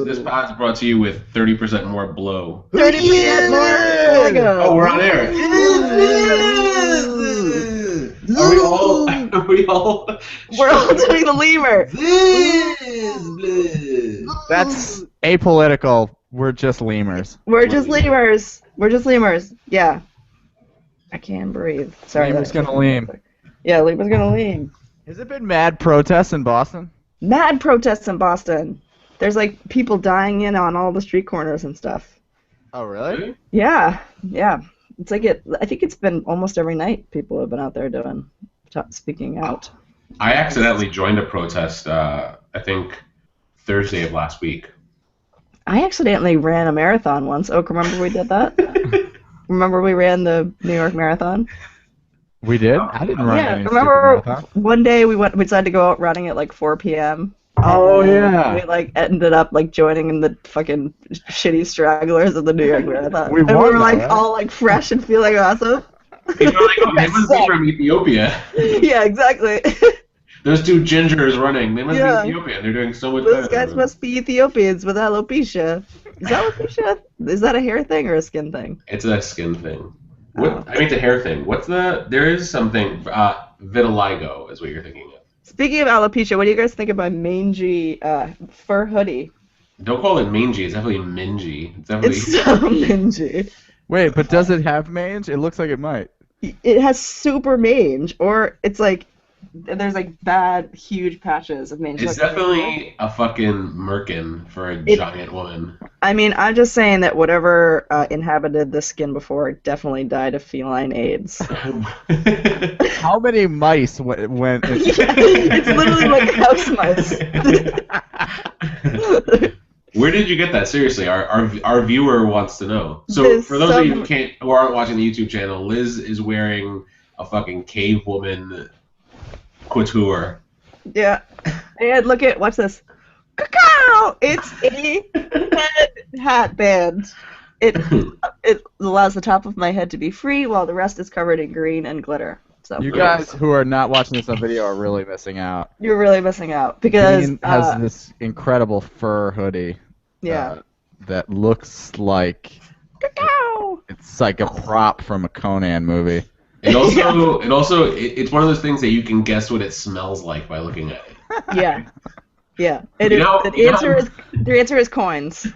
This pod is brought to you with 30% more blow. 30% more Lego. Oh, we're on air. Are we all? We're all doing the lemur. That's apolitical. We're just lemurs. We're just lemurs. We're just lemurs. Yeah. I can't breathe. Sorry. Lemur's gonna lean. Yeah, lemur's gonna lean. Has it been mad protests in Boston? Mad protests in Boston. There's like people dying in on all the street corners and stuff. Oh, really? Yeah. It's like I think it's been almost every night people have been out there speaking out. I accidentally joined a protest, I think Thursday of last week. I accidentally ran a marathon once. Oh, remember we did that? Remember we ran the New York Marathon? We did? I didn't run any remember stupid marathon. one day we decided to go out running at like 4 p.m. Oh, yeah. We like ended up like joining in the fucking shitty stragglers of the New York Marathon. We and we won, were like right? all like fresh and feeling awesome. People are like, oh, they must be from Ethiopia. Yeah, exactly. Those two gingers running, they must Yeah. be Ethiopian. They're doing so much Those better. guys must be Ethiopians with alopecia. Is alopecia? Is that a hair thing or a skin thing? It's a skin thing. Oh. I mean, it's a hair thing. There is something, vitiligo is what you're thinking of. Speaking of alopecia, what do you guys think about mangy fur hoodie? Don't call it mangy, it's definitely mingy. It's definitely... It's so mangy. Wait, but does it have mange? It looks like it might. It has super mange, or it's like there's like bad, huge patches of mange. It's definitely a fucking merkin for a giant woman. I mean, I'm just saying that whatever inhabited the skin before definitely died of feline AIDS. How many mice went? It's literally like house mice. Where did you get that? Seriously, our viewer wants to know. So There's for those of you some- who aren't watching the YouTube channel, Liz is wearing a fucking cave woman couture. Yeah. And watch this. Cacao! It's a head hat band. It allows the top of my head to be free while the rest is covered in green and glitter. So You guys who are not watching this on video are really missing out. you're really missing out because Dean has this incredible fur hoodie. yeah. That looks like Cacao! it's like a prop from a Conan movie. It's one of those things that you can guess what it smells like by looking at it. Yeah. Yeah. And the answer is coins.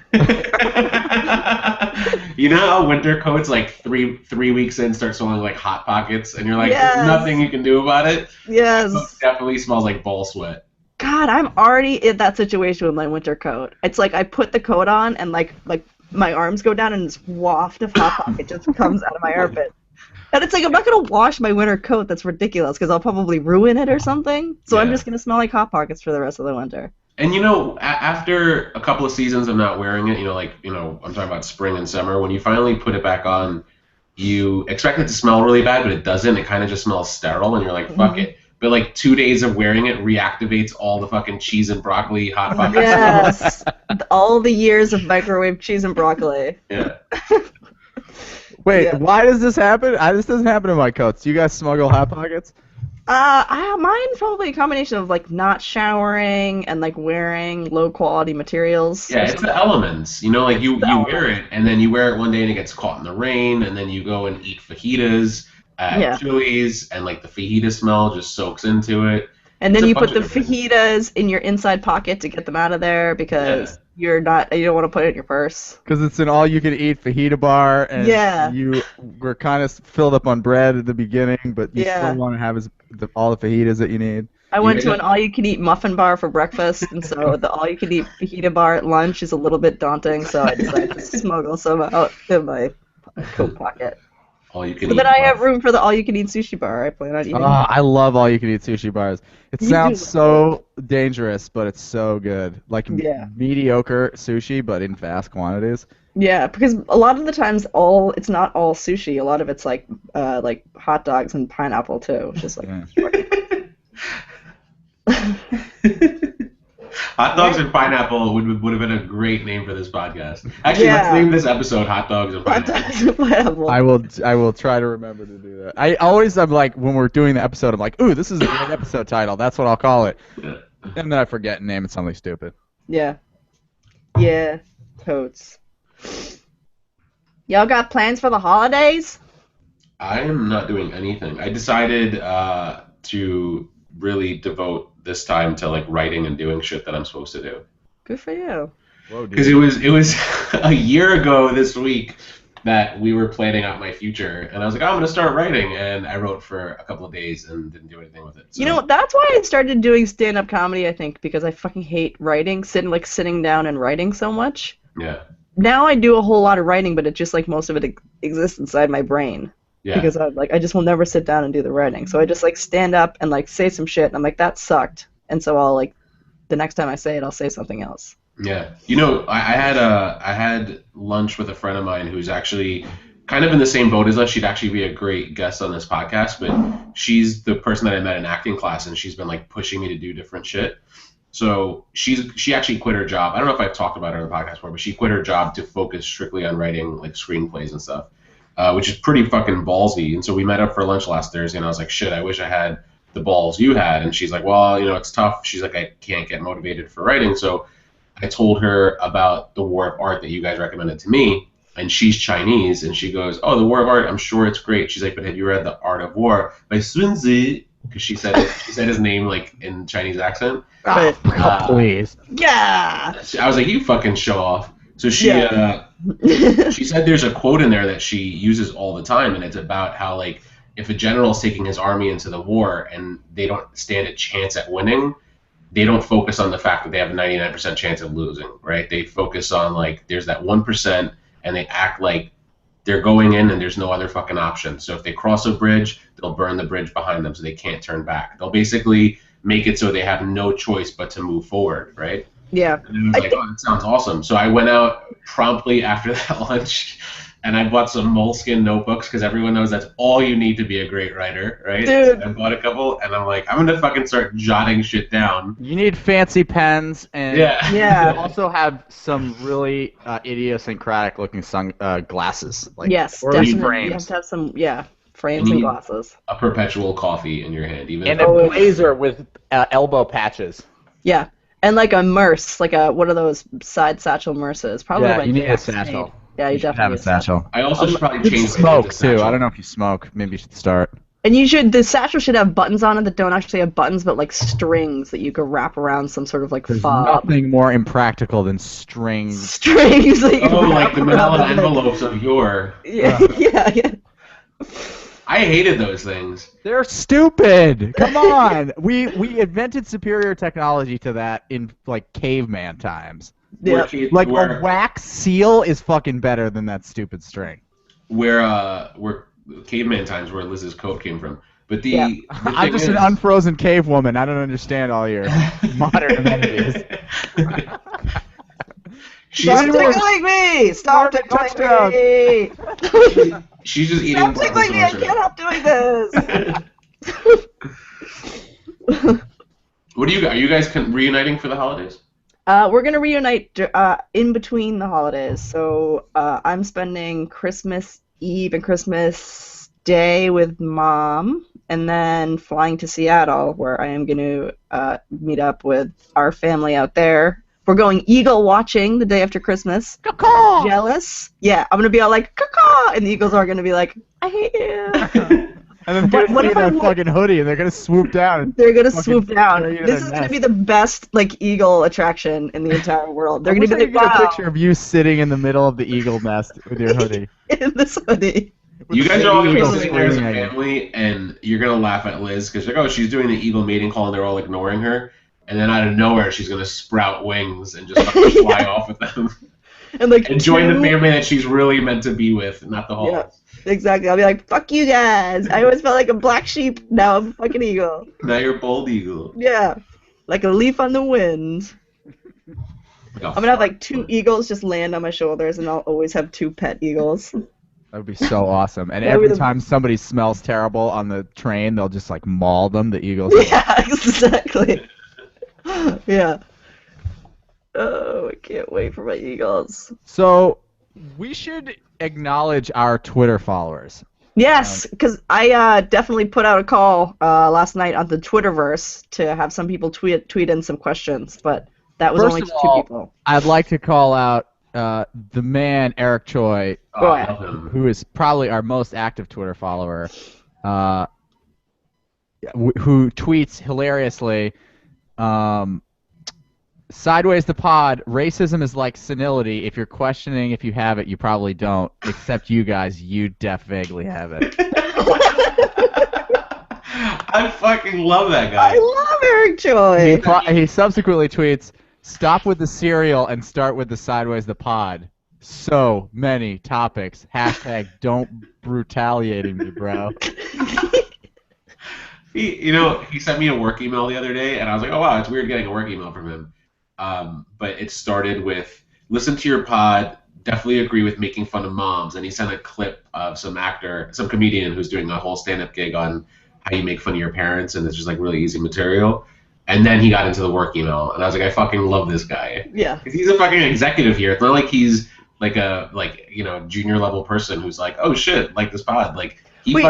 You know how winter coats like three weeks in start smelling like Hot Pockets, and you're like, Yes. there's nothing you can do about it. Yes. It definitely smells like ball sweat. God, I'm already in that situation with my winter coat. It's like I put the coat on and like my arms go down and this waft of Hot Pocket just comes out of my armpit. And it's like I'm not gonna wash my winter coat. That's ridiculous because I'll probably ruin it or something. So I'm Yeah. just gonna smell like Hot Pockets for the rest of the winter. And you know, after a couple of seasons of not wearing it, I'm talking about spring and summer, when you finally put it back on, you expect it to smell really bad, but it doesn't. It kind of just smells sterile, and you're like, fuck it. But like 2 days of wearing it reactivates all the fucking cheese and broccoli Hot Pockets. Yes. All the years of microwave cheese and broccoli. Yeah. Wait, Yeah. why does this happen? This doesn't happen in my coats. Do you guys smuggle Hot Pockets? Mine's probably a combination of like not showering and like wearing low quality materials. Yeah, it's the elements. You know, like you wear it, and then you wear it one day and it gets caught in the rain, and then you go and eat fajitas at Chili's, and like the fajita smell just soaks into it. And then It's a you put bunch the of different fajitas in your inside pocket to get them out of there because you don't want to put it in your purse. Because it's an all-you-can-eat fajita bar, and Yeah. you were kind of filled up on bread at the beginning, but you Yeah. still want to have all the fajitas that you need. I went to an all-you-can-eat muffin bar for breakfast, and so the all-you-can-eat fajita bar at lunch is a little bit daunting, so I decided to smuggle some out in my coat pocket. All you can But eat. then I have room for the all-you-can-eat sushi bar. I plan on eating. I love all-you-can-eat sushi bars. It You sounds do. so dangerous, but it's so good. Like Yeah. mediocre sushi, but in vast quantities. Yeah, because a lot of the times it's not all sushi. A lot of it's like hot dogs and pineapple too, which is like. Hot dogs and pineapple would have been a great name for this podcast. Actually, let's name this episode "Hot Dogs and Hot Pineapple." dogs and pineapple. I will try to remember to do that. I'm like when we're doing the episode, I'm like, ooh, this is a great episode title. That's what I'll call it. Yeah. And then I forget and name it something stupid. Yeah. Yeah. Totes. Y'all got plans for the holidays? I am not doing anything. I decided to really devote this time to like writing and doing shit that I'm supposed to do. Good for you. Whoa, Because it was a year ago this week that we were planning out my future, and I was like, oh, I'm gonna start writing, and I wrote for a couple of days and didn't do anything with it. So. You know, that's why I started doing stand-up comedy, I think, because I fucking hate writing, sitting down and writing so much. Yeah. Now I do a whole lot of writing, but it just like most of it exists inside my brain. Yeah. Because I just will never sit down and do the writing. So I just like stand up and like say some shit, and I'm like, that sucked. And so I'll like, the next time I say it, I'll say something else. Yeah, you know, I had lunch with a friend of mine who's actually kind of in the same boat as us. She'd actually be a great guest on this podcast, but she's the person that I met in acting class, and she's been like pushing me to do different shit. So she actually quit her job. I don't know if I've talked about her on the podcast before, but she quit her job to focus strictly on writing like screenplays and stuff, which is pretty fucking ballsy. And so we met up for lunch last Thursday, and I was like, shit, I wish I had the balls you had. And she's like, well, you know, it's tough. She's like, I can't get motivated for writing, so I told her about The War of Art that you guys recommended to me, and she's Chinese, and she goes, oh, The War of Art, I'm sure it's great. She's like, but have you read The Art of War by Sun Tzu? Because she said his name like in Chinese accent. Please. Yeah. I was like, you fucking show off. So she she said there's a quote in there that she uses all the time, and it's about how like if a general's taking his army into the war and they don't stand a chance at winning, they don't focus on the fact that they have a 99% chance of losing, right? They focus on, like, there's that 1%, and they act like they're going in and there's no other fucking option. So if they cross a bridge, they'll burn the bridge behind them so they can't turn back. They'll basically make it so they have no choice but to move forward, right? Yeah. And I was like, oh, that sounds awesome. So I went out promptly after that lunch, and I bought some Moleskine notebooks because everyone knows that's all you need to be a great writer, right? Dude. So I bought a couple, and I'm like, I'm going to fucking start jotting shit down. You need fancy pens, and Yeah. you also have some really idiosyncratic looking glasses. Like, Yes, or definitely. frames. You have to have some, frames and glasses. A perpetual coffee in your hand, even And if a blazer with elbow patches. Yeah. And like a merce, like a, what are those side satchel merces? Probably Yeah, like you need a Jack's satchel. made. Yeah, you should definitely have a need a satchel. satchel. I also should probably You change smoke the too. satchel. I don't know if you smoke. Maybe you should start. And the satchel should have buttons on it that don't actually have buttons, but like strings that you could wrap around some sort of like There's fob. nothing more impractical than strings. Strings that you Oh, can like wrap the manila around. envelopes of yore. Yeah, yeah. I hated those things. They're stupid. Come on. We invented superior technology to that in like caveman times. Yeah. Like a wax seal is fucking better than that stupid string. Where caveman times, where Liz's coat came from. But the, Yeah. the I'm thing just is, an unfrozen cave woman. I don't understand all your modern amenities. Stop she's, tickling me! Stop Touchdown. tickling me! she's just eating Stop tickling me! I Brontosaurus. can't help doing this! What do are you guys reuniting for the holidays? We're gonna reunite in between the holidays. So I'm spending Christmas Eve and Christmas Day with Mom, and then flying to Seattle, where I am gonna meet up with our family out there. We're going eagle watching the day after Christmas. Caw-caw! Jealous? Yeah, I'm gonna be all like caw-caw, and the eagles are gonna be like, I hate you. And then What- they're what going if to I see their wa- fucking hoodie and they're gonna swoop down. And They're gonna fucking swoop down. throw you in This a is gonna nest. be the best like eagle attraction in the entire world. They're I gonna wish be I like, could get a wow, picture of you sitting in the middle of the eagle nest with your hoodie. in this hoodie. You guys are all gonna be Eagle sitting there as a screaming at you. family, and you're gonna laugh at Liz because like, oh, she's doing the eagle mating call, and they're all ignoring her. And then out of nowhere, she's gonna sprout wings and just fucking fly off with them And like and join the two- family that she's really meant to be with, not the Halls. Yeah. Exactly. I'll be like, fuck you guys. I always felt like a black sheep. Now I'm a fucking eagle. Now you're bald eagle. Yeah. Like a leaf on the wind. I'm gonna have like two eagles just land on my shoulders, and I'll always have two pet eagles. That would be so awesome. And That would every be the- time somebody smells terrible on the train, they'll just like maul them. The eagles. Yeah, exactly. Yeah. Oh, I can't wait for my eagles. So we should acknowledge our Twitter followers. Yes, because I definitely put out a call last night on the Twitterverse to have some people tweet in some questions, but that was First only of to all, two people. I'd like to call out the man Eric Choi, Oh, I yeah. love him. who is probably our most active Twitter follower, who tweets hilariously, Sideways the pod, racism is like senility. If you're questioning if you have it, you probably don't. Except you guys, you def vaguely have it. I fucking love that guy. I love Eric Choi. He subsequently tweets, stop with the cereal and start with the Sideways the pod. So many topics. Hashtag don't brutaliating me, bro. He sent me a work email the other day, and I was like, oh wow, it's weird getting a work email from him. But it started with, listen to your pod, definitely agree with making fun of moms. And he sent a clip of some comedian who's doing a whole stand-up gig on how you make fun of your parents, and it's just like really easy material. And then he got into the work email, and I was like, I fucking love this guy. Yeah. Because he's a fucking executive here. It's not like he's like a junior level person who's like, oh shit, like this pod. Like he's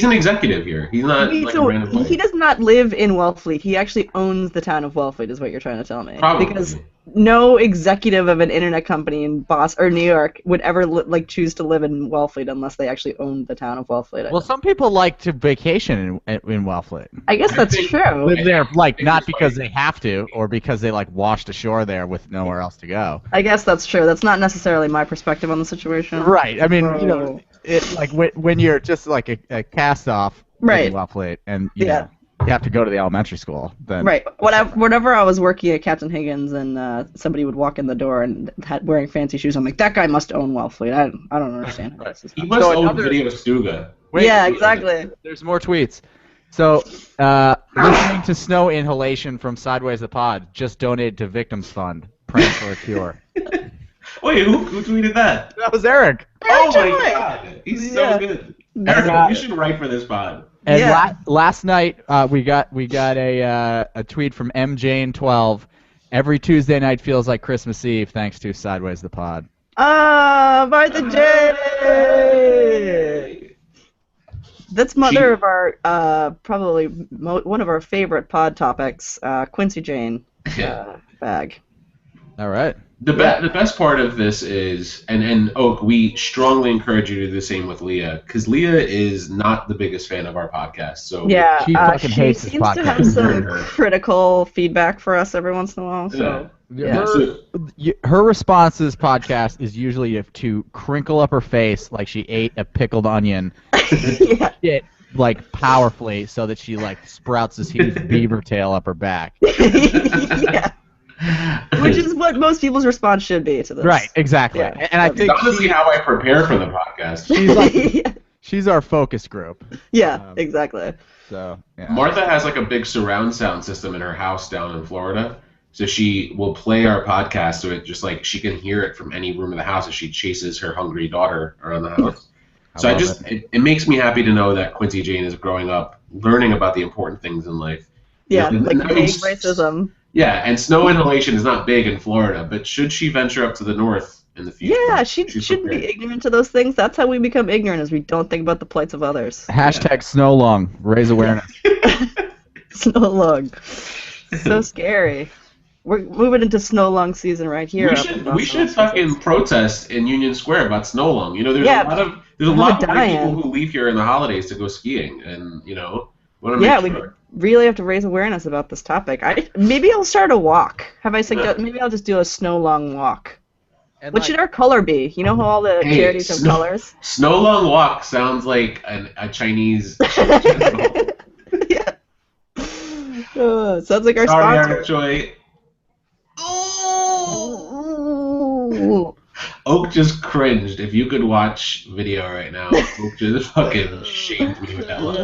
an executive here. He's not like a random player. He does not live in Wellfleet. He actually owns the town of Wellfleet, is what you're trying to tell me. Probably. Because no executive of an internet company in Boston or New York would ever choose to live in Wellfleet unless they actually owned the town of Wellfleet. Well, some people like to vacation in Wellfleet. I guess that's true. Live there, like, not because they have to, or because they, like, washed ashore there with nowhere else to go. I guess that's true. That's not necessarily my perspective on the situation. Right. I mean, you know, like when you're just like a cast-off Right. in Wellfleet, and you know, you have to go to the elementary school. Then Right. Whenever I was working at Captain Higgins and somebody would walk in the door and wearing fancy shoes, I'm like, that guy must own Wellfleet. I don't understand. How this is He must own Video Stuga. Yeah, exactly. There's more tweets. So, listening to snow inhalation from Sideways the Pod, just donated to Victims Fund, praying for a cure. Wait, who tweeted that? That was Eric. Oh my god, he's so good. Eric, you should write for this pod. And last night we got a tweet from MJane12. Every Tuesday night feels like Christmas Eve, thanks to Sideways the Pod. Martha J. That's mother of our probably one of our favorite pod topics, Quincy Jane bag. All right. The best part of this is, and Oak, we strongly encourage you to do the same with Leah, because Leah is not the biggest fan of our podcast. So yeah, she fucking hates this seems podcast. to have some critical feedback for us every once in a while. So Her response to this podcast is usually to crinkle up her face like she ate a pickled onion, shit like powerfully, so that she like sprouts this huge beaver tail up her back. Yeah. Which is what most people's response should be to this. Right, exactly. Yeah. And I think honestly how I prepare for the podcast. she's like she's our focus group. Yeah, exactly. So yeah. Martha has like a big surround sound system in her house down in Florida. So she will play our podcast so it just like she can hear it from any room of the house as she chases her hungry daughter around the house. So it makes me happy to know that Quincy Jane is growing up learning about the important things in life. Yeah, You know, like I mean, big racism. Yeah, and snow inhalation is not big in Florida, but should she venture up to the north in the future? Yeah, she shouldn't be ignorant to those things. That's how we become ignorant, is we don't think about the plights of others. Hashtag snow lung, raise awareness. Snow lung. So scary. We're moving into snow lung season right here. We should fucking protest in Union Square about snow lung. You know, there's a lot of white people who leave here in the holidays to go skiing, and you know, want to make sure. We really have to raise awareness about this topic. Maybe I'll start a walk. Maybe I'll just do a snow lung walk. And what should our color be? You know how all the charities have colors? Snow lung walk sounds like a Chinese. Yeah. Sounds like our sponsor. Choi. Oak just cringed. If you could watch video right now, Oak just fucking shamed me with that look.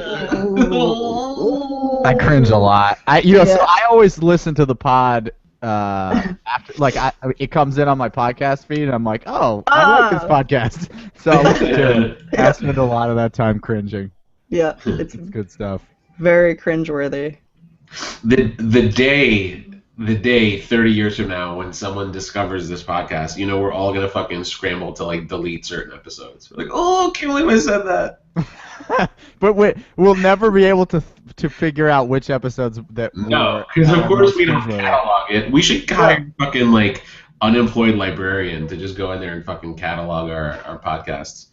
I cringe a lot. So I always listen to the pod after, like, it comes in on my podcast feed, and I'm like, oh, I like this podcast. So I listen to it. I spend a lot of that time cringing. Yeah, it's good stuff. Very cringeworthy. The day the day 30 years from now when someone discovers this podcast, you know, we're all gonna fucking scramble to like delete certain episodes. We're like, oh, can't believe I said that. But we'll never be able to figure out which episodes that. No, because of course we don't catalog it. We should hire fucking like unemployed librarian to just go in there and fucking catalog our podcasts.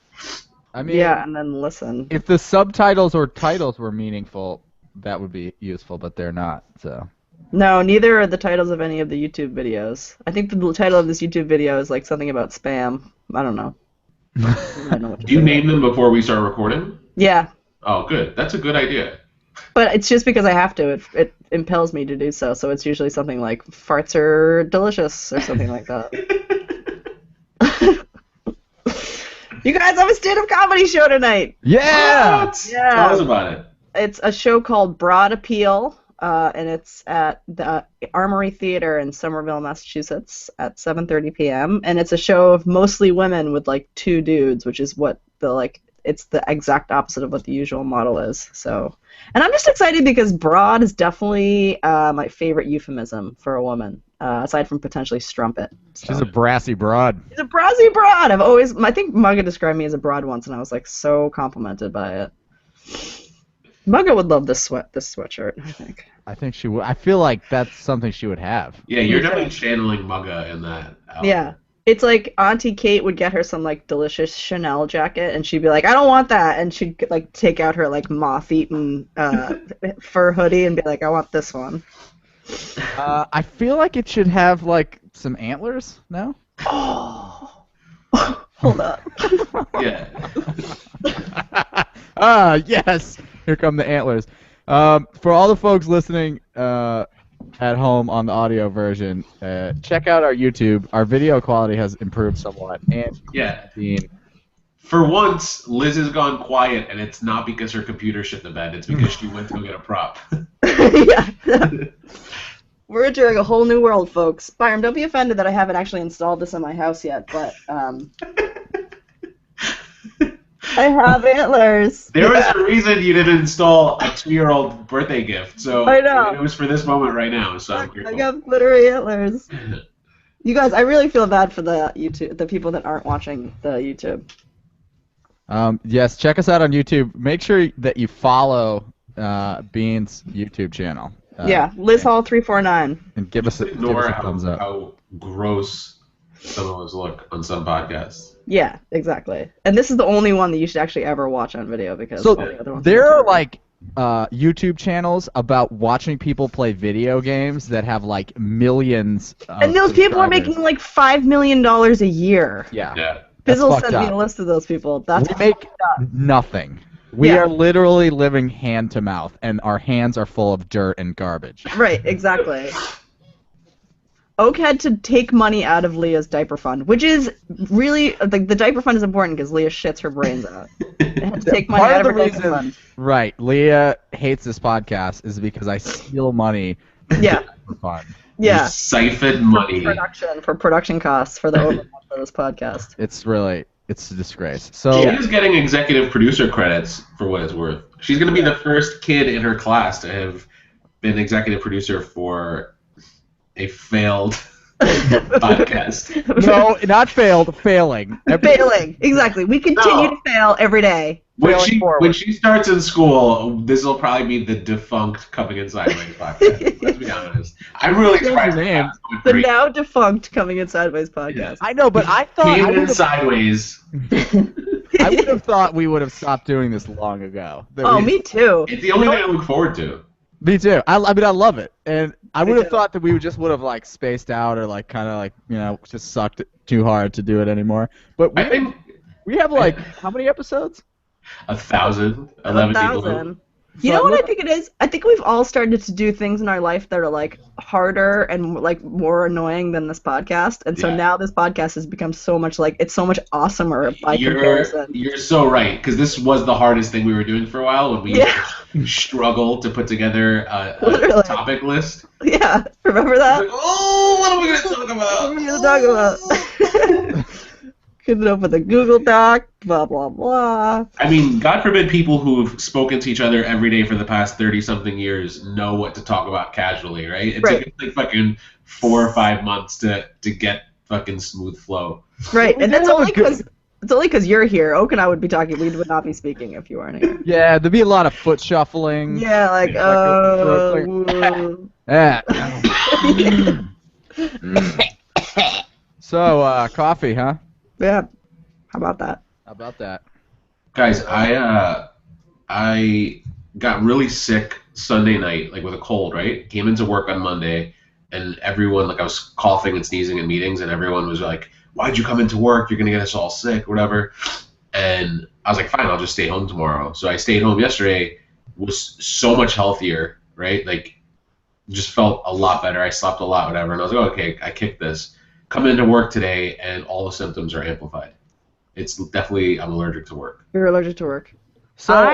I mean, yeah, and then listen. If the subtitles or titles were meaningful, that would be useful, but they're not. So. No, neither are the titles of any of the YouTube videos. I think the title of this YouTube video is like something about spam. I don't know. I don't know what to Do you say. name them before we start recording? Yeah, Oh, good. That's a good idea. but it's just because I have to. It impels me to do so. So it's usually something like farts are delicious or something like that. You guys have a stand-up comedy show tonight. Yeah. What? Yeah. Tell us about it. It's a show called Broad Appeal, and it's at the Armory Theater in Somerville, Massachusetts at 7:30 p.m. And it's a show of mostly women with like 2 dudes, which is what it's the exact opposite of what the usual model is. So, and I'm just excited because broad is definitely my favorite euphemism for a woman, aside from potentially strumpet. So. She's a brassy broad. She's a brassy broad. I think Mugga described me as a broad once, and I was like so complimented by it. Mugga would love this sweatshirt, I think. I think she would. I feel like that's something she would have. Yeah, you're definitely channeling Mugga in that album. Yeah. It's like Auntie Kate would get her some like delicious Chanel jacket, and she'd be like, "I don't want that," and she'd like take out her like moth-eaten fur hoodie and be like, "I want this one." I feel like it should have like some antlers. No. Oh. Hold up. Yeah. Yes. Here come the antlers. For all the folks listening at home on the audio version, check out our YouTube. Our video quality has improved somewhat. And Yeah. Dean. For once, Liz has gone quiet, and it's not because her computer shit the bed. It's because she went to go get a prop. Yeah. We're entering a whole new world, folks. Byram, don't be offended that I haven't actually installed this in my house yet, but I have antlers. There was a reason you didn't install a 2-year-old birthday gift, so I know. it was for this moment right now. So I'm I grateful. got glittery antlers. You guys, I really feel bad for the people that aren't watching the YouTube. Yes, check us out on YouTube. Make sure that you follow Bean's YouTube channel. Yeah, Liz Hall 349. And give us a Ignore thumbs up. how gross some of us look on some podcasts. Yeah, exactly. And this is the only one that you should actually ever watch on video because So all the other ones there are are like YouTube channels about watching people play video games that have like millions. Of and those people are subscribers. making like $5 million a year. Yeah. Yeah. That's Fizzle fucked sent me up. a list of those people. That's We make nothing. We Yeah. are literally living hand to mouth, and our hands are full of dirt and garbage. right, exactly. Oak had to take money out of Leah's diaper fund, which is really the diaper fund is important because Leah shits her brains out. They had to take money Part out of of the her diaper reason, fund. right? Leah hates this podcast is because I steal money Yeah, for fun. yeah. You siphoned money. For production costs for the overhead for this podcast. It's a disgrace. So She is getting executive producer credits for what it's worth. She's going to be the first kid in her class to have been executive producer for a failed podcast. no, not failed, failing. Failing, exactly. We continue No. to fail every day. Failing forward. When she starts in school, this will probably be the defunct Coming In Sideways podcast. Let's be honest. I'm really Change surprised the name. that's going The great. now defunct Coming In Sideways podcast. I know, but I thought Came in sideways. I would have thought we would have stopped doing this long ago. That Oh, we- me too. It's the only thing I look forward to. Me too. I mean, I love it, and I Me would have too. thought that we would have like spaced out or like kind of like just sucked it too hard to do it anymore. But I think we have like how many episodes? 1,000, 11 people. 1,000. You know what I think it is? I think we've all started to do things in our life that are like harder and like more annoying than this podcast, and so Yeah. now this podcast has become so much it's so much awesomer by comparison. You're so right, because this was the hardest thing we were doing for a while when we Yeah. struggled to put together a Literally. topic list. Yeah, remember that? Like, oh, what are we going to talk about? What are we gonna talk about? Hit it up with a Google Doc, blah, blah, blah. I mean, God forbid people who've spoken to each other every day for the past 30-something years know what to talk about casually, right? It Right. took like fucking 4 or 5 months to get fucking smooth flow. Right, and that's Yeah, only good. because you're here. Oak and I would be talking. We would not be speaking if you weren't here. Yeah, there'd be a lot of foot shuffling. Yeah, like, woo. Yeah. So, coffee, huh? yeah. How about that? How about that? Guys, I got really sick Sunday night, like with a cold, right? Came into work on Monday, and everyone, like I was coughing and sneezing in meetings, and everyone was like, why'd you come into work? You're going to get us all sick, whatever. And I was like, fine, I'll just stay home tomorrow. So I stayed home yesterday, was so much healthier, right? Like, just felt a lot better. I slept a lot, whatever. And I was like, okay, I kicked this. Coming into work today, and all the symptoms are amplified. It's definitely, I'm allergic to work. You're allergic to work. So,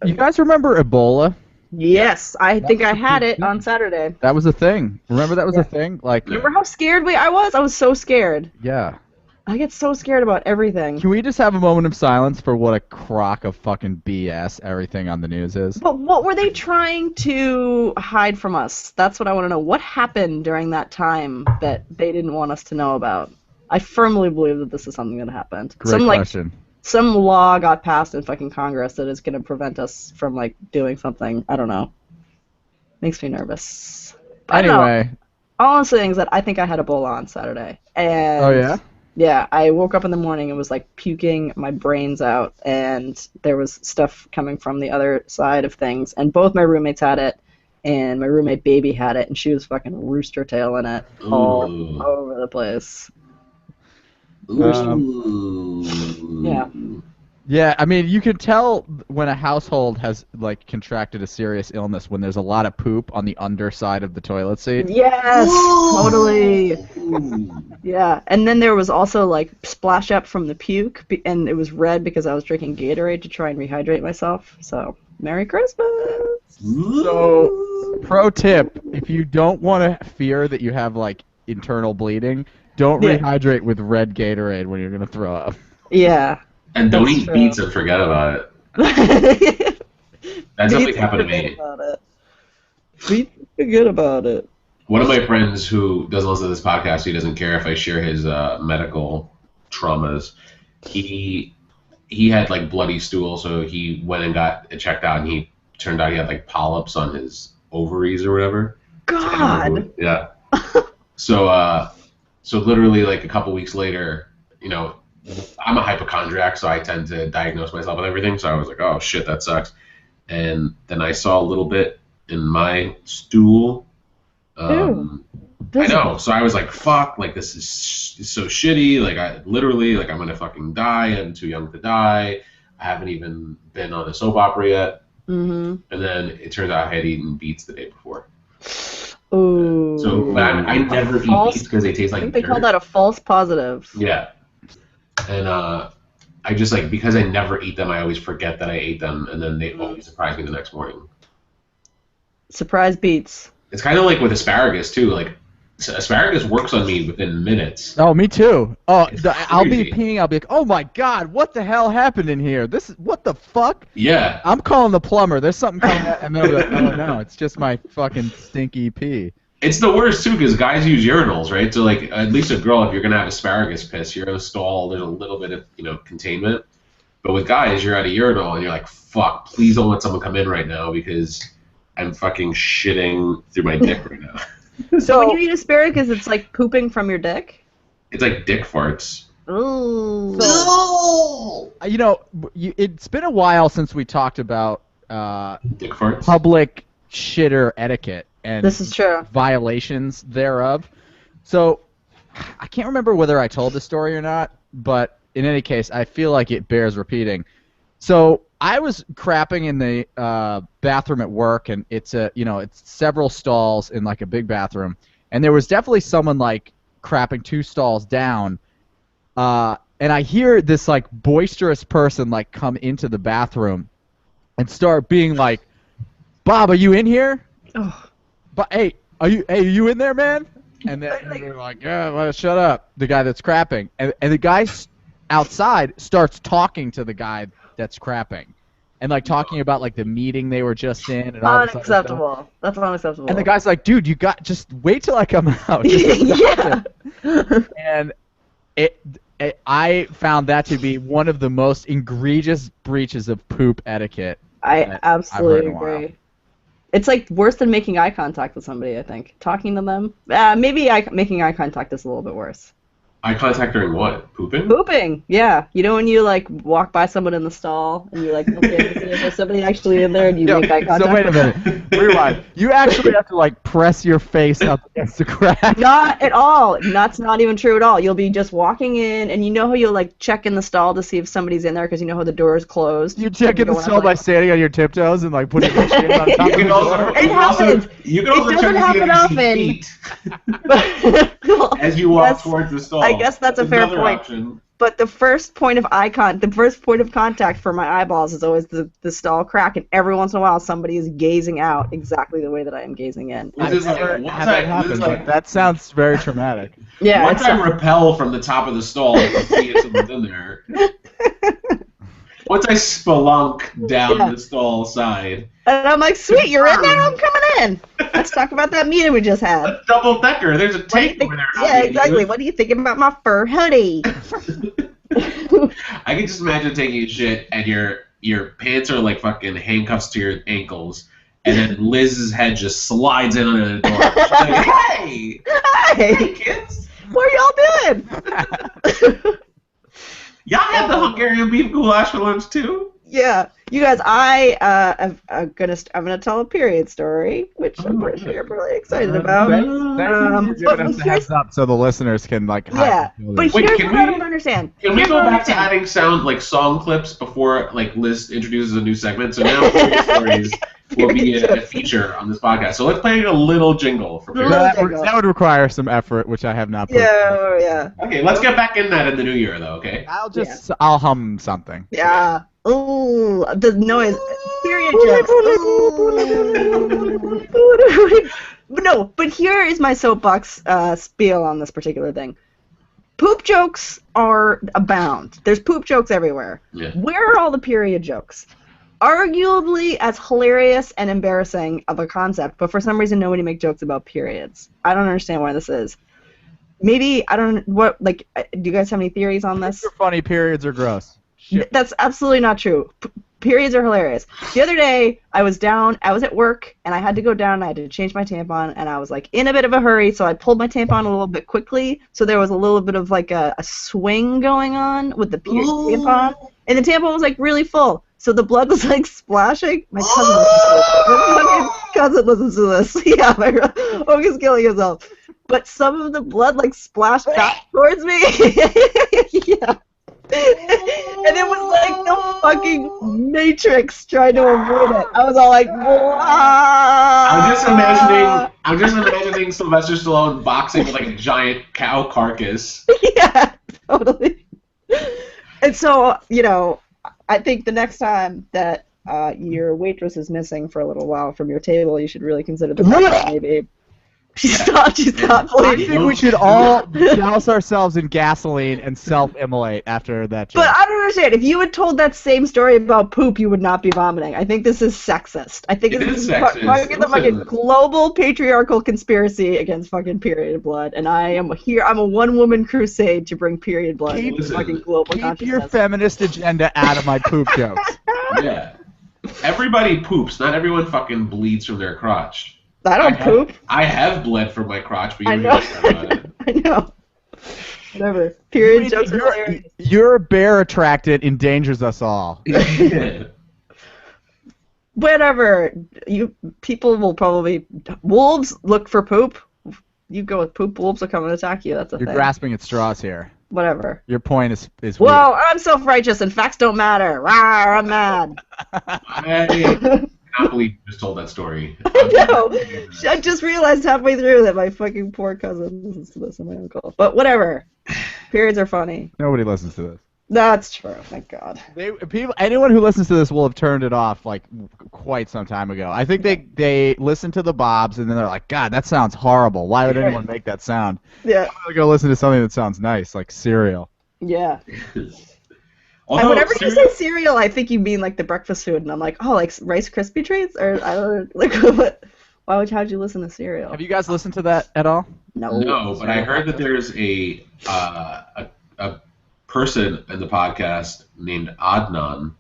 you guys remember Ebola? Yes, I think I had it on Saturday. That was a thing. Remember that was a thing? Like, Remember how scared I was? I was so scared. yeah. I get so scared about everything. Can we just have a moment of silence for what a crock of fucking BS everything on the news is? But what were they trying to hide from us? That's what I want to know. What happened during that time that they didn't want us to know about? I firmly believe that this is something that happened. Great question. Some law got passed in fucking Congress that is going to prevent us from, like, doing something. I don't know. Makes me nervous. I don't know. Anyway. All I'm saying is that I think I had Ebola on Saturday. And Oh, yeah? yeah, I woke up in the morning and was, like, puking my brains out, and there was stuff coming from the other side of things, and both my roommates had it, and my roommate Baby had it, and she was fucking rooster tailing it all Ooh. over the place. Yeah. Yeah, I mean, you can tell when a household has, like, contracted a serious illness when there's a lot of poop on the underside of the toilet seat. Yes, totally. Yeah, and then there was also, like, splash up from the puke, and it was red because I was drinking Gatorade to try and rehydrate myself. So, Merry Christmas! So, pro tip, if you don't want to fear that you have, like, internal bleeding, don't rehydrate with red Gatorade when you're going to throw up. Yeah. And don't That's eat true. beets and forget about it. That's definitely happened to me. Forget about it. One of my friends who doesn't listen to this podcast, he doesn't care if I share his medical traumas. He had like bloody stool, so he went and got it checked out, and he turned out he had like polyps on his ovaries or whatever. God. Yeah. So literally like a couple weeks later, you know, I'm a hypochondriac, so I tend to diagnose myself with everything. So I was like, oh shit, that sucks. And then I saw a little bit in my stool. I know. So I was like, fuck, like this is so shitty. Like I literally, like I'm gonna fucking die. I'm too young to die. I haven't even been on a soap opera yet. Mm-hmm. And then it turns out I had eaten beets the day before. Ooh. So I never eat beets because they taste like I think they dirt. call that a false positive. Yeah. And I just like, because I never eat them, I always forget that I ate them, and then they always surprise me the next morning. Surprise beats. It's kind of like with asparagus too. Like asparagus works on me within minutes. Oh, me too. Oh, It's I'll be crazy. peeing. I'll be like, oh my god, what the hell happened in here? This is what the fuck? Yeah. I'm calling the plumber. There's something coming out. And then I'll be like, oh no, it's just my fucking stinky pee. It's the worst too, because guys use urinals, right? So like, at least a girl, if you're gonna have asparagus piss, you're in a stall. There's a little bit of containment. But with guys, you're at a urinal and you're like, fuck, please don't let someone come in right now because I'm fucking shitting through my dick right now. So when you eat asparagus, it's like pooping from your dick? It's like dick farts. Ooh. You know, it's been a while since we talked about Dick farts? public shitter etiquette and This is true. violations thereof. So I can't remember whether I told this story or not, but in any case, I feel like it bears repeating. So I was crapping in the bathroom at work, and it's several stalls in like a big bathroom, and there was definitely someone like crapping 2 stalls down, and I hear this like boisterous person like come into the bathroom and start being like, "Bob, are you in here? Oh. But hey, are you in there, man?" And then they're like, "Yeah, well, shut up." The guy that's crapping, and the guy outside starts talking to the guy that's crapping. And like talking about like the meeting they were just in and all this other stuff. Unacceptable. That's unacceptable. And the guy's like, dude, just wait till I come out. Yeah. And I found that to be one of the most egregious breaches of poop etiquette. I absolutely agree. It's like worse than making eye contact with somebody, I think. Talking to them. Maybe making eye contact is a little bit worse. Eye contact during what? Pooping? Pooping, yeah. You know when you like walk by someone in the stall and you're like, okay, is there somebody actually in there and you make eye contact? So wait a minute. Rewind. You actually have to like press your face up against the crack. Not at all. That's not even true at all. You'll be just walking in and you know how you'll like check in the stall to see if somebody's in there because you know how the door is closed. You check in the stall by standing on your tiptoes and like putting your chin on top of the door. It happens. You can also It doesn't happen often. As you walk towards the stall. I guess that's a fair point. Option. But the first point of contact for my eyeballs is always the stall crack, and every once in a while somebody is gazing out exactly the way that I am gazing in. That sounds very traumatic. Yeah. Once I repel from the top of the stall to see if someone's in there. Once I spelunk down the stall side. And I'm like, sweet, you're in there? I'm coming in. Let's talk about that meeting we just had. A double decker. There's a tank over there. Yeah, exactly. What are you thinking about my fur hoodie? I can just imagine taking a shit and your pants are like fucking handcuffs to your ankles, and then Liz's head just slides in under the door. She's like, hey! Hey, kids! What are y'all doing? Y'all had the Hungarian beef goulash for lunch too? Yeah, you guys. I'm gonna tell a period story, which I'm pretty sure you're really excited about. Thank you for giving us a heads up so the listeners can like. Yeah, but here's what I don't understand. Can we go back to adding song clips before like Liz introduces a new segment? So now period stories will be a feature on this podcast. So let's play a little jingle for period. That would require some effort, which I have not put. Yeah. Okay, let's get back in that in the new year though. Okay. I'll hum something. Yeah. Ooh, the noise. Period jokes. No, but here is my soapbox spiel on this particular thing. Poop jokes are abound. There's poop jokes everywhere. Yeah. Where are all the period jokes? Arguably as hilarious and embarrassing of a concept, but for some reason nobody makes jokes about periods. I don't understand why this is. Maybe, I don't, what, like, do you guys have any theories on this? They're funny, periods are gross. That's absolutely not true. Periods are hilarious. The other day, I was at work, and I had to go down, and I had to change my tampon, and I was, like, in a bit of a hurry, so I pulled my tampon a little bit quickly, so there was a little bit of, like, a swing going on with the tampon, and the tampon was, like, really full, so the blood was, like, splashing. My cousin listens to this. Yeah, Oak is killing himself. But some of the blood, like, splashed back towards me. Yeah. And it was like the fucking Matrix trying to avoid it. I was all like, wow. I'm just imagining Sylvester Stallone boxing with like a giant cow carcass. Yeah, totally. And so, I think the next time that your waitress is missing for a little while from your table, you should really consider the fact that maybe she's not I think we should all douse ourselves in gasoline and self-immolate after that joke. But I don't understand. If you had told that same story about poop, you would not be vomiting. I think this is sexist. I think this is the fucking global patriarchal conspiracy against fucking period blood. And I'm a one-woman crusade to bring period blood into fucking global consciousness. Keep your feminist agenda out of my poop jokes. Yeah. Everybody poops. Not everyone fucking bleeds from their crotch. I don't poop. I have bled from my crotch, but I know. I know. Whatever. Period jokes are hilarious. Your bear attractant endangers us all. Whatever. People will probably. Wolves look for poop. You go with poop, wolves will come and attack you. That's a thing. You're grasping at straws here. Whatever. Your point is well, weird. I'm self-righteous and facts don't matter. Rawr, I'm mad. I cannot believe you just told that story. I know. I just realized halfway through that my fucking poor cousin listens to this and my uncle. But whatever. Periods are funny. Nobody listens to this. That's true. Thank God. Anyone who listens to this will have turned it off like quite some time ago. I think they listen to the Bobs and then they're like, God, that sounds horrible. Why would anyone make that sound? Yeah. I'm gonna go listen to something that sounds nice, like cereal. Yeah. Although, Whenever you say cereal, I think you mean like the breakfast food, and I'm like, oh, like Rice Krispie treats, or I don't like what. How'd you listen to cereal? Have you guys listened to that at all? No, but I heard that there's a person in the podcast named Adnan,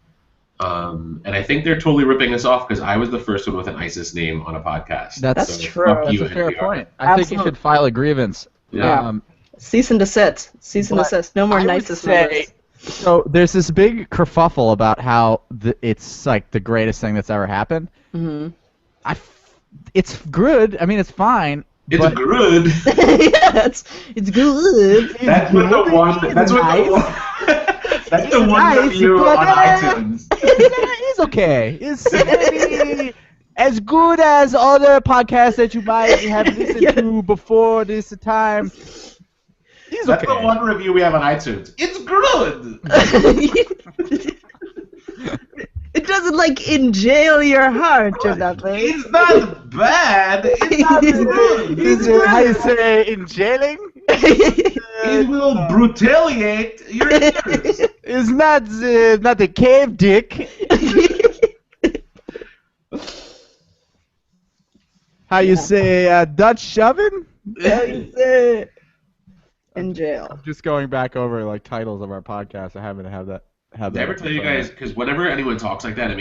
and I think they're totally ripping us off because I was the first one with an ISIS name on a podcast. That's true. fuck That's you, a fair NPR. point. I think you should file a grievance. Yeah. Cease and desist. Cease and desist. No more I would nicest say- members. So there's this big kerfuffle about how it's like the greatest thing that's ever happened. Mm-hmm. It's good. I mean, it's fine. It's but good. Yeah, it's good. That's what the one. That's what the one. That's the one nice, review but, on iTunes. it's okay. It's maybe as good as other podcasts that you might have listened to before this time. It's That's okay. the one review we have on iTunes. It's good. It doesn't like enjail your heart or nothing. It's not bad. It's not good. Is it how you say in jailing? It will brutaliate your ears. It's not the cave dick. How you say Dutch shoving? In jail. Just going back over like titles of our podcast. I haven't had that. Did I ever tell you guys? Because whenever anyone talks like that, it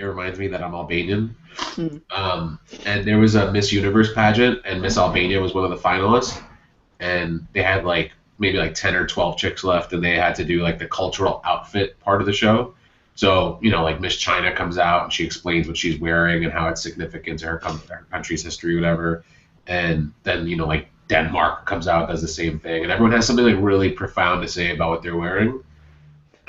reminds me that I'm Albanian. And there was a Miss Universe pageant, and Miss Albania was one of the finalists. And they had like maybe like 10 or 12 chicks left, and they had to do like the cultural outfit part of the show. So, like Miss China comes out and she explains what she's wearing and how it's significant to her country's history, whatever. And then, like Denmark comes out, does the same thing. And everyone has something like really profound to say about what they're wearing.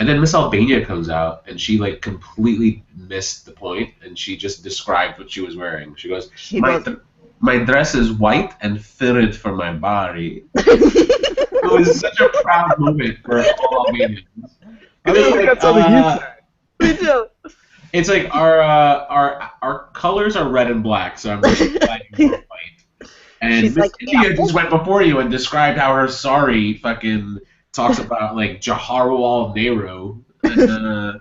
And then Miss Albania comes out and she like completely missed the point and she just described what she was wearing. She goes, my dress is white and fitted for my body. It was such a proud moment for all Albanians. That's something you said. Me too. It's like our colors are red and black, so I'm really glad you wore white. And She's Miss like, India just went before you and described how her sari fucking talks about like Jawaharlal Nehru, and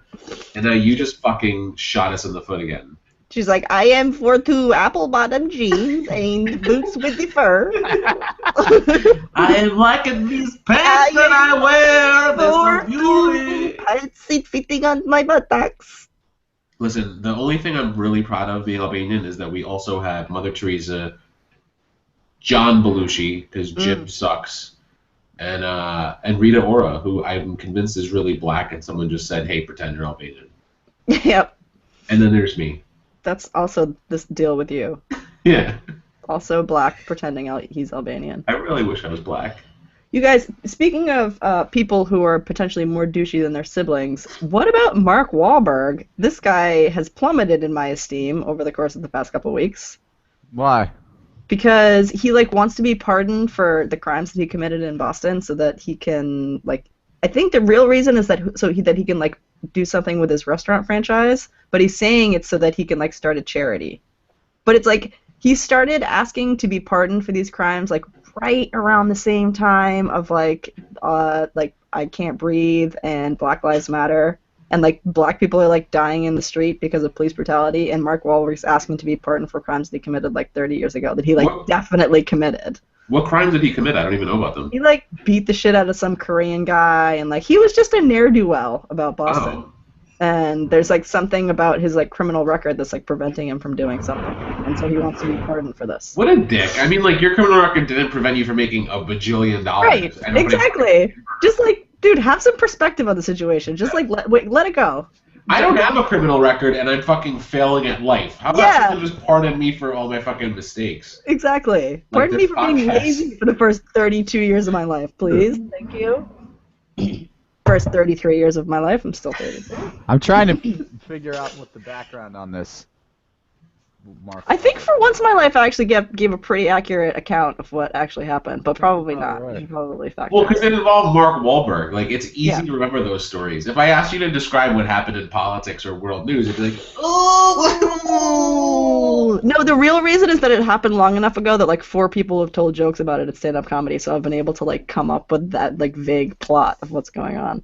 now you just fucking shot us in the foot again. She's like, I am for two apple bottom jeans and boots with the fur. I am liking these pants that I wear. They're so beautiful. I sit fitting on my buttocks. Listen, the only thing I'm really proud of being Albanian is that we also have Mother Teresa, John Belushi, because Jim sucks, and Rita Ora, who I'm convinced is really black, and someone just said, hey, pretend you're Albanian. Yep. And then there's me. That's also this deal with you. Yeah. Also black, pretending he's Albanian. I really wish I was black. You guys, speaking of people who are potentially more douchey than their siblings, what about Mark Wahlberg? This guy has plummeted in my esteem over the course of the past couple weeks. Why? Because he wants to be pardoned for the crimes that he committed in Boston, so that he can I think the real reason is that he can do something with his restaurant franchise, but he's saying it's so that he can start a charity. But it's he started asking to be pardoned for these crimes right around the same time of I Can't Breathe and Black Lives Matter, and black people are dying in the street because of police brutality, and Mark Wahlberg's asking to be pardoned for crimes that he committed 30 years ago that he definitely committed. What crimes did he commit? I don't even know about them. He beat the shit out of some Korean guy, and he was just a ne'er-do-well about Boston. Oh. And there's something about his criminal record that's preventing him from doing something, and so he wants to be pardoned for this. What a dick! I mean, your criminal record didn't prevent you from making $1 bajillion. Right? Exactly. Just dude, have some perspective on the situation. Just let it go. I don't have a criminal record, and I'm fucking failing at life. How about someone just pardon me for all my fucking mistakes? Exactly. Pardon me for being lazy for the first 32 years of my life, please. Thank you. First 33 years of my life, I'm still 32. I'm trying to figure out what the background on this Mark. I think for once in my life, I actually gave a pretty accurate account of what actually happened, but probably not. right. You should probably fact Well, check. because it involved Mark Wahlberg. Like, it's easy Yeah. to remember those stories. If I asked you to describe what happened in politics or world news, it'd be like, Oh no! The real reason is that it happened long enough ago that like 4 people have told jokes about it at stand-up comedy, so I've been able to like come up with that like vague plot of what's going on.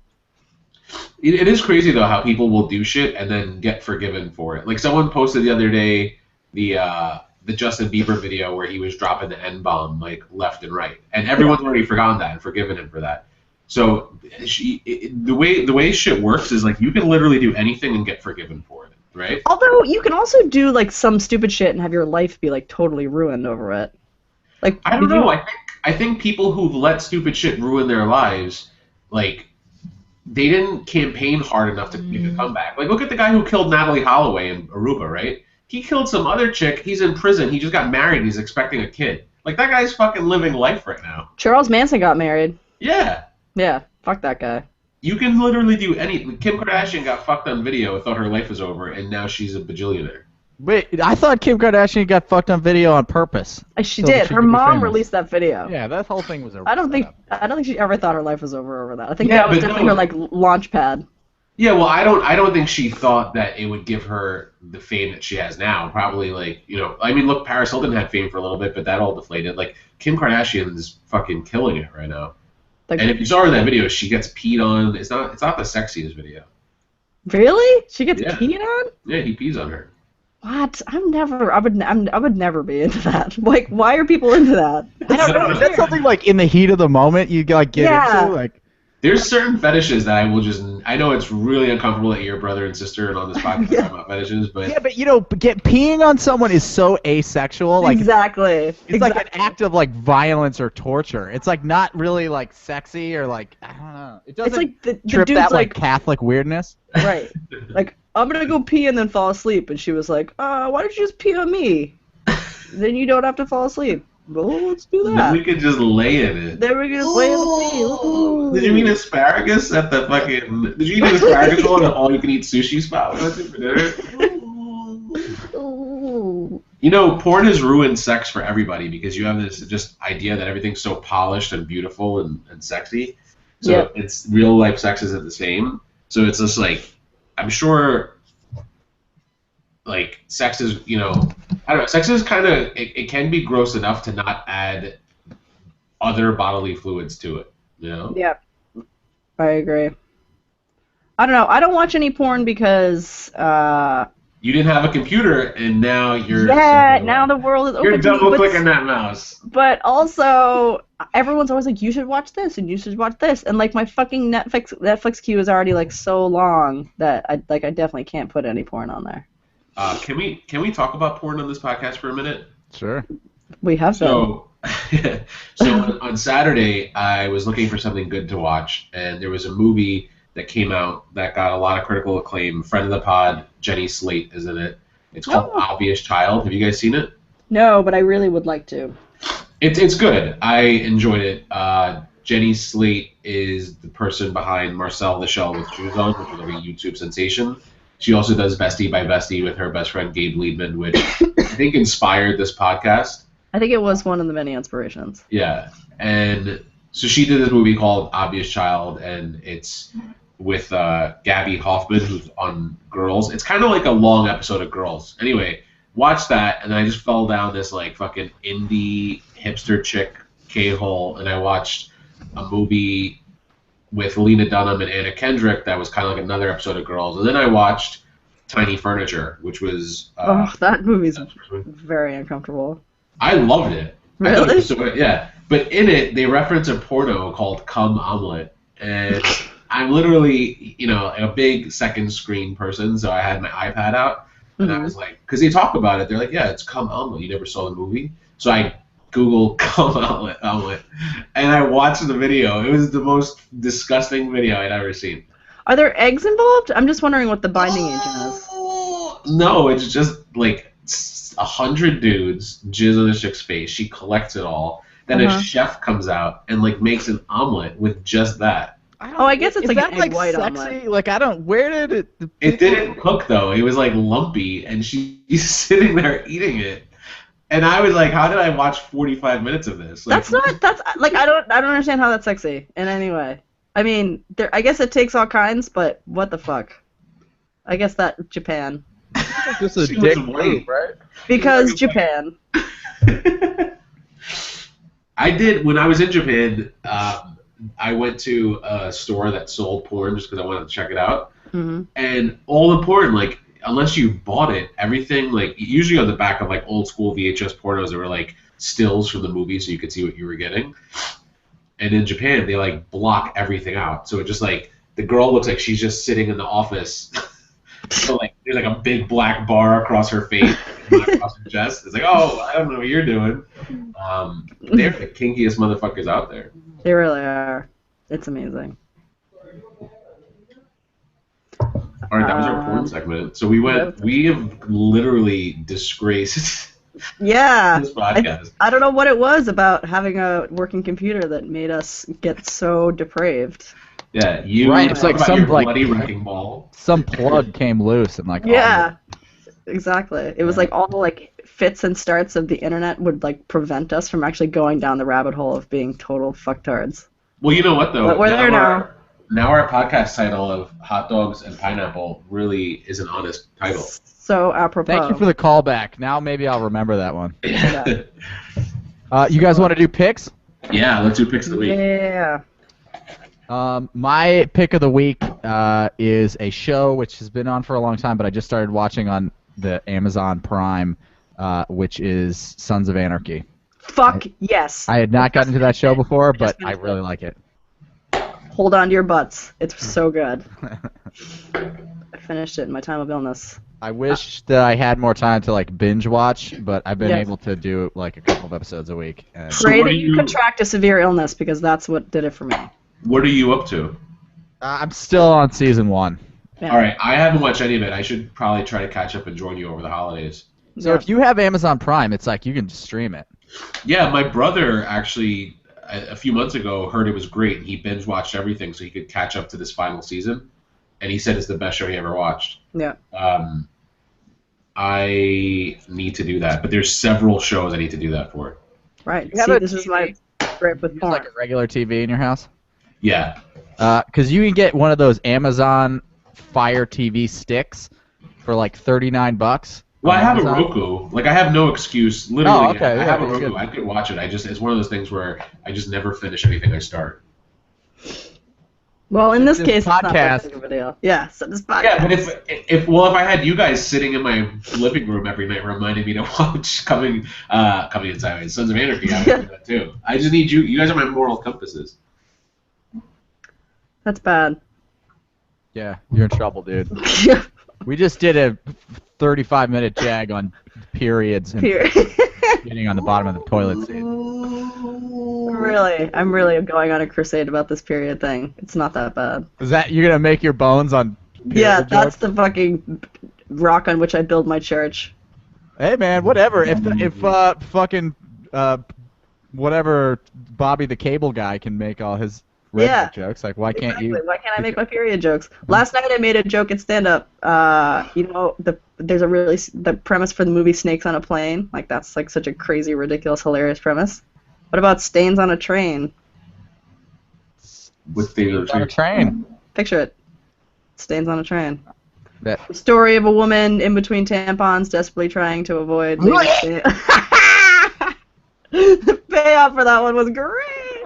It is crazy though how people will do shit and then get forgiven for it. Like someone posted the other day the Justin Bieber video where he was dropping the N-bomb like left and right, and everyone's already forgotten that and forgiven him for that. So the way shit works is like you can literally do anything and get forgiven for it, right? Although you can also do like some stupid shit and have your life be like totally ruined over it. Like I don't know. I think people who've let stupid shit ruin their lives, like they didn't campaign hard enough to make a comeback. Like look at the guy who killed Natalie Holloway in Aruba, right? He killed some other chick. He's in prison. He just got married. He's expecting a kid. Like that guy's fucking living life right now. Charles Manson got married. Yeah. Yeah, fuck that guy. You can literally do anything. Kim Kardashian got fucked on video, thought her life was over, and now she's a bajillionaire. Wait, I thought Kim Kardashian got fucked on video on purpose. She So that did. she Her could be mom famous. released that video. Yeah, that whole thing was a I don't think setup. she ever thought her life was over that. I think Yeah, that was but definitely no. her like launch pad. Yeah, well, I don't think she thought that it would give her the fame that she has now. Probably like, I mean, look, Paris Hilton had fame for a little bit, but that all deflated. Like Kim Kardashian's fucking killing it right now. Like, And if you saw her in that video, she gets peed on. It's not the sexiest video. really? She gets Yeah. peed on? Yeah, he pees on her. What? I would never be into that. Like, why are people into that? I don't know. Is that something like in the heat of the moment you like get Yeah. into? Like, There's certain fetishes that I know it's really uncomfortable that you're brother and sister and on this podcast Yeah. talking about fetishes, but yeah, but peeing on someone is so asexual. Like, Exactly. it's like an act of like violence or torture. It's like not really like sexy or like I don't know. It doesn't It's like the trip dude's that like, Catholic weirdness. right. Like, I'm gonna go pee and then fall asleep. And she was like, why don't you just pee on me? Then you don't have to fall asleep. Well, let's do then that. we could just lay in it. Then we're gonna play in the pee. Ooh. Did you mean asparagus at the fucking? Did you eat asparagus at an all-you-can-eat sushi spot? What was it for dinner? Ooh. Porn has ruined sex for everybody because you have this just idea that everything's so polished and beautiful and sexy. So Yep. it's real life sex isn't the same. So it's just like, I'm sure, like sex is, I don't know, sex is kind of, it can be gross enough to not add other bodily fluids to it, Yeah, I agree. I don't know. I don't watch any porn because, You didn't have a computer and now you're... now the world is open You're to me, double-clicking that mouse. But also, everyone's always like, you should watch this and you should watch this, and like my fucking Netflix queue is already like so long that I definitely can't put any porn on there. Can we talk about porn on this podcast for a minute? Sure. We have some. So on Saturday, I was looking for something good to watch, and there was a movie that came out that got a lot of critical acclaim. Friend of the pod, Jenny Slate is in it. It's called Oh. Obvious Child. Have you guys seen it? No, but I really would like to. It's good. I enjoyed it. Jenny Slate is the person behind Marcel the Shell with Shoes On, which is a YouTube sensation. She also does Bestie by Bestie with her best friend Gabe Liebman, which I think inspired this podcast. I think it was one of the many inspirations. Yeah, and so she did this movie called Obvious Child, and it's with Gabby Hoffman, who's on Girls. It's kind of like a long episode of Girls. Anyway, watch that, and I just fell down this like fucking indie hipster chick K-hole, and I watched a movie with Lena Dunham and Anna Kendrick that was kind of like another episode of Girls, and then I watched Tiny Furniture, which was That movie's very uncomfortable. I loved it. I thought it Really? was so, yeah. But in it, they reference a porno called Cum Omelet. And I'm literally, a big second screen person, so I had my iPad out. And I was like, because they talk about it. They're like, yeah, it's Cum Omelet. You never saw the movie? So I Googled Cum Omelet. And I watched the video. It was the most disgusting video I'd ever seen. Are there eggs involved? I'm just wondering what the binding agent is. No, it's just like 100 dudes jizz on the chick's face. She collects it all. Then a chef comes out and like makes an omelet with just that. Oh, I guess it's Is like that an egg white sexy? omelet. Like I don't. Where did it? It didn't cook though. It was like lumpy, and she's sitting there eating it. And I was like, how did I watch 45 minutes of this? Like, That's like I don't understand how that's sexy in any way. I mean, I guess it takes all kinds, but what the fuck? I guess that Japan. Just a She dick was white. move, right? Because Japan. I did when I was in Japan. I went to a store that sold porn just because I wanted to check it out. Mm-hmm. And all the porn, like, unless you bought it, everything, like, usually on the back of, like, old school VHS pornos, there were, like, stills from the movie so you could see what you were getting. And in Japan, they, like, block everything out. So it just, like, the girl looks like she's just sitting in the office. So, like, there's, like, a big black bar across her face, across her chest. It's like, oh, I don't know what you're doing. They're the kinkiest motherfuckers out there. They really are. It's amazing. All right, that was our porn segment. So we have literally disgraced Yeah. this podcast. I don't know what it was about having a working computer that made us get so depraved. Yeah, you Right, talk it's like about some, your like- bloody wrecking ball. Some plug came loose and like. Yeah. Exactly. It was like all the like fits and starts of the internet would like prevent us from actually going down the rabbit hole of being total fucktards. Well, you know what though? But we're there now. Now our podcast title of Hot Dogs and Pineapple really is an honest title. So apropos. Thank you for the callback. Now maybe I'll remember that one. Yeah. You guys want to do picks? Yeah, let's do picks of the week. Yeah. My pick of the week is a show which has been on for a long time, but I just started watching on the Amazon Prime, which is Sons of Anarchy. Fuck yes. I had not gotten to that show before, but I really like it. Hold on to your butts. It's so good. I finished it in my time of illness. I wish that I had more time to like binge watch, but I've been Yes. able to do like a couple of episodes a week. And So Pray what that do you you- contract a severe illness because that's what did it for me. What are you up to? I'm still on season 1. Yeah. All right, I haven't watched any of it. I should probably try to catch up and join you over the holidays. So Yeah. if you have Amazon Prime, it's like you can just stream it. Yeah, my brother actually a few months ago heard it was great, and he binge watched everything so he could catch up to this final season, and he said it's the best show he ever watched. Yeah. I need to do that, but there's several shows I need to do that for. Right. You have See, a this is TV? my gripe with Use porn. like a regular TV in your house. Yeah. Because you can get one of those Amazon Fire TV sticks for like $39. Well, I on have a Amazon. Roku. Like, I have no excuse. Literally, Oh, okay, I yeah, have a that's Roku. good. I could watch it. It's one of those things where I just never finish anything I start. Well, in this This case, it's not podcast- that big of a deal. Yeah, so this podcast. Yeah, but if I had you guys sitting in my living room every night reminding me to watch Coming Inside, Sons of Anarchy, I would do that too. I just need you. You guys are my moral compasses. That's bad. Yeah, you're in trouble, dude. We just did a 35-minute jag on periods and Here. getting on the bottom of the toilet seat. Really, I'm really going on a crusade about this period thing. It's not that bad. Is that you're gonna make your bones on? Yeah, period that's jokes? the fucking rock on which I build my church. Hey man, whatever. If fucking whatever Bobby the Cable Guy can make all his redneck Yeah. jokes, like why can't Exactly. you? Why can't I make my period jokes? Last night I made a joke at stand-up. There's the premise for the movie Snakes on a Plane. Like that's like such a crazy, ridiculous, hilarious premise. What about Stains on a Train? With the On a train. Picture it. Stains on a train. That The story of a woman in between tampons, desperately trying to avoid. being stain- The payoff for that one was great.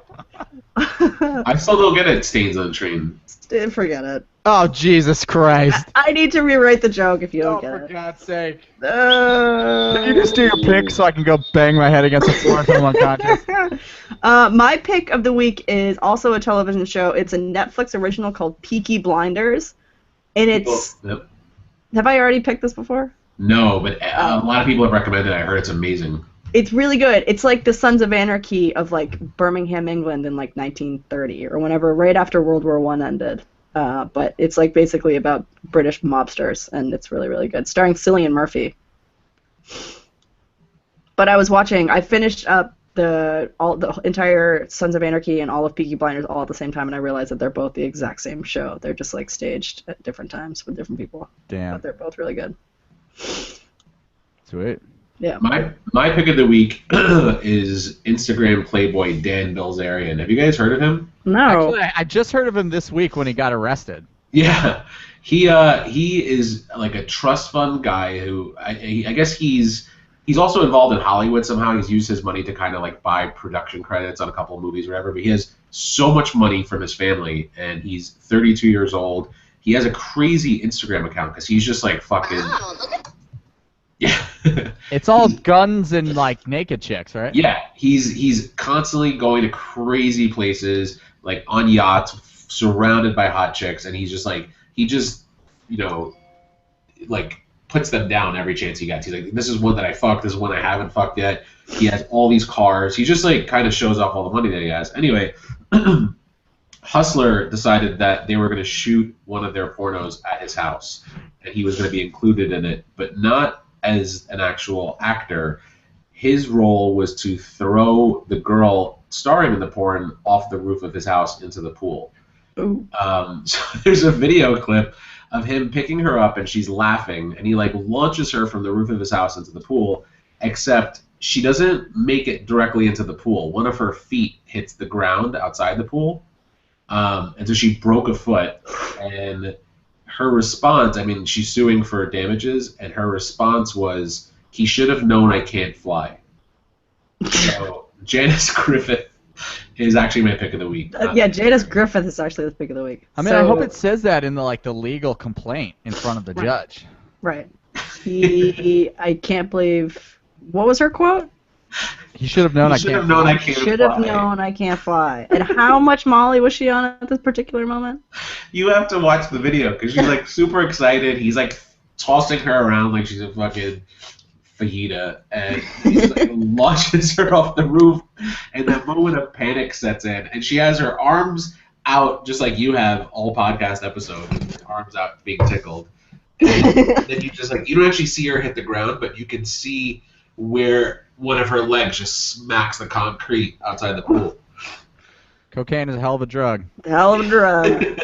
I still don't get it. Stains on the train. Forget it. Oh Jesus Christ! I need to rewrite the joke if you don't Oh, get for it. God's sake! Uh, Can you just do your pick so I can go bang my head against the floor until I'm unconscious? My pick of the week is also a television show. It's a Netflix original called Peaky Blinders, and it's. Yep. Have I already picked this before? No, but a lot of people have recommended it. I heard it's amazing. It's really good. It's like the Sons of Anarchy of like Birmingham, England in like 1930 or whenever, right after World War I ended. But it's like basically about British mobsters, and it's really, really good. Starring Cillian Murphy. But I finished up the entire Sons of Anarchy and all of Peaky Blinders all at the same time, and I realized that they're both the exact same show. They're just like staged at different times with different people. Damn. But they're both really good. Sweet. Yeah. My pick of the week is Instagram Playboy Dan Bilzerian. Have you guys heard of him? No. Actually, I just heard of him this week when he got arrested. Yeah, he is like a trust fund guy who I guess he's also involved in Hollywood somehow. He's used his money to kind of like buy production credits on a couple of movies or whatever. But he has so much money from his family, and he's 32 years old. He has a crazy Instagram account because he's just like fucking. Yeah. It's all guns and like naked chicks, right? Yeah, he's constantly going to crazy places, like on yachts, surrounded by hot chicks, and he's just like like puts them down every chance he gets. He's like, this is one that I fucked, this is one I haven't fucked yet. He has all these cars. He just like kind of shows off all the money that he has. Anyway, Hustler decided that they were going to shoot one of their pornos at his house, and he was going to be included in it, but not as an actual actor. His role was to throw the girl starring in the porn off the roof of his house into the pool. So there's a video clip of him picking her up, and she's laughing, and he like launches her from the roof of his house into the pool, except she doesn't make it directly into the pool. One of her feet hits the ground outside the pool, and so she broke a foot, and her response, I mean, she's suing for damages, and her response was, he should have known I can't fly. So Janice Griffith is actually my pick of the week. Yeah, Janice Griffith is actually the pick of the week. I mean, I hope it says that in the legal complaint in front of the judge. Right. I can't believe. What was her quote? He should have known I can't fly. Should have known I can't fly. And how much Molly was she on at this particular moment? You have to watch the video because she's like super excited. He's like tossing her around like she's a fucking fajita, and he like launches her off the roof, and that moment of panic sets in, and she has her arms out just like you have all podcast episode, with her arms out being tickled. And then you just like, you don't actually see her hit the ground, but you can see where one of her legs just smacks the concrete outside the pool. Cocaine is a hell of a drug. Hell of a drug.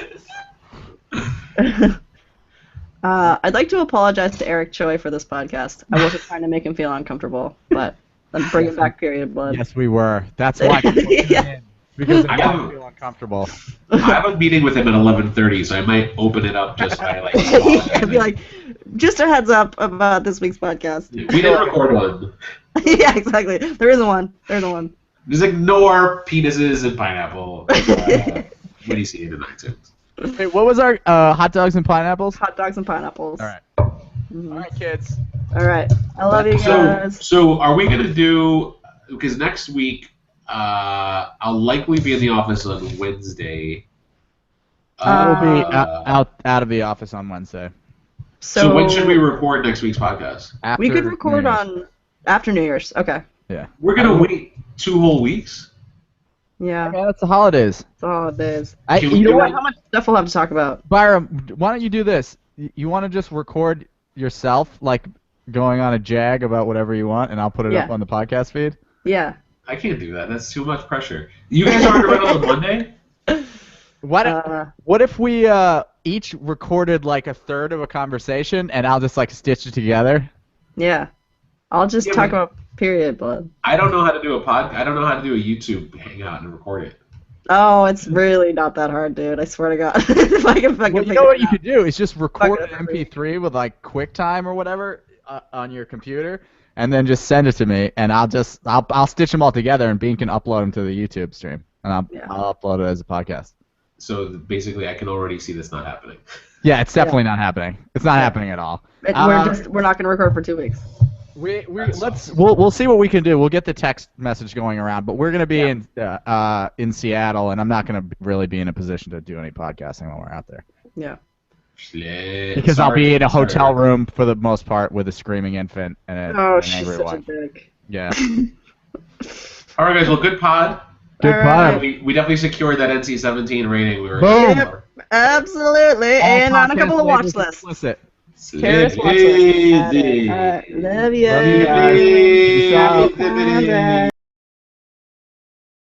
I'd like to apologize to Eric Choi for this podcast. I wasn't trying to make him feel uncomfortable, but I'm bringing back Period Blood. Yes, we were. That's why. Yeah. Because I don't feel uncomfortable. I have a meeting with him at 11:30, so I might open it up just by like. I'd be like, just a heads up about this week's podcast. We didn't record one. Yeah, exactly. There isn't one. Just ignore penises and pineapple when you see it in iTunes. Wait, what was our hot dogs and pineapples? Hot dogs and pineapples. All right. Mm-hmm. All right, kids. All right. I love you guys. So are we gonna do? Because next week, I'll likely be in the office on Wednesday. We'll be out of the office on Wednesday. So when should we record next week's podcast? We could record on after New Year's. Okay. Yeah. We're gonna wait 2 whole weeks. Yeah. Yeah, it's the holidays. It's the holidays. You know what? How much stuff we'll have to talk about? Byram, why don't you do this? You want to just record yourself, like going on a jag about whatever you want, and I'll put it up on the podcast feed? Yeah. I can't do that. That's too much pressure. You can start it on Monday? What if we each recorded like a third of a conversation, and I'll just like stitch it together? Yeah. I'll just talk about Period Blood. I don't know how to do I don't know how to do a YouTube hangout and record it. Oh, it's really not that hard, dude. I swear to God. If I can fucking you know what you could do is just record an MP3 with like QuickTime or whatever on your computer, and then just send it to me, and I'll stitch them all together, and Bean can upload them to the YouTube stream, and I'll upload it as a podcast. So basically, I can already see this not happening. Yeah, it's definitely not happening. It's not happening at all. We're not gonna record for 2 weeks. We'll see what we can do. We'll get the text message going around, but we're gonna be in Seattle, and I'm not gonna really be in a position to do any podcasting while we're out there. Yeah. Because I'll be in a hotel room for the most part with a screaming infant and an angry such wife. a dick. Yeah. All right, guys. Well, good pod. Good pod. We definitely secured that NC-17 rating. We were. Boom. Yep, absolutely, and on a couple of watch lists. Karis watch list. Love you. Love you guys. Peace out. Bye.